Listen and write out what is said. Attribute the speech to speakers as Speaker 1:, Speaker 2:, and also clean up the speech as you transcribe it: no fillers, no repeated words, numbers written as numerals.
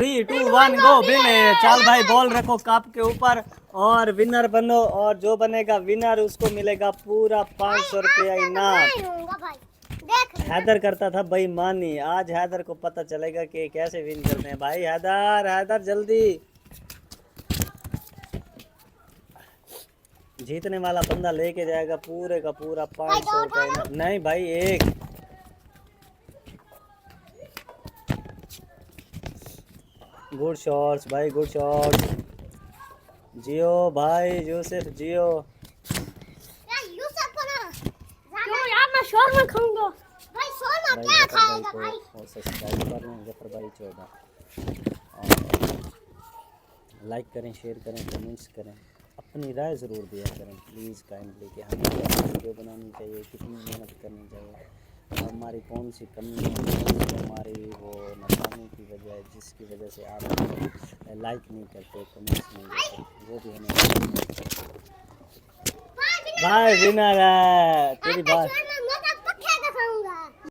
Speaker 1: 3, 2, 1 गो बिन। चल भाई बॉल रखो कप के ऊपर और विनर बनो, और जो बनेगा विनर उसको मिलेगा पूरा 500 रुपया इनाम। हैदर करता था बेईमानी, आज हैदर को पता चलेगा कि कैसे विन करते हैं। भाई हैदर, हैदर जल्दी। जीतने वाला बंदा लेके जाएगा पूरे का पूरा 500 रुपया इनाम। नहीं भाई एक। गुड शॉट्स भाई, गुड शॉट्स। जियो भाई, यूसुफ जियो।
Speaker 2: यार मैं शोरमा खाऊंगा।
Speaker 1: भाई शोरमा क्या खाएगा भाई? और सब्सक्राइब कर लें जफर भाई 14, और लाइक करें, शेयर करें, कमेंट्स करें, अपनी राय ज़रूर दिया करें प्लीज़ काइंडली कि हमें कैसी वीडियो बनानी चाहिए, कितनी मेहनत करनी चाहिए, हमारी कौन सी कमी है, कौन सी हमारी वो नाकामी की वजह है जिसकी वजह से आप लाइक नहीं करते, कमेंट्स नहीं करते, वो भी हमें। भाई विनर है तेरी बात।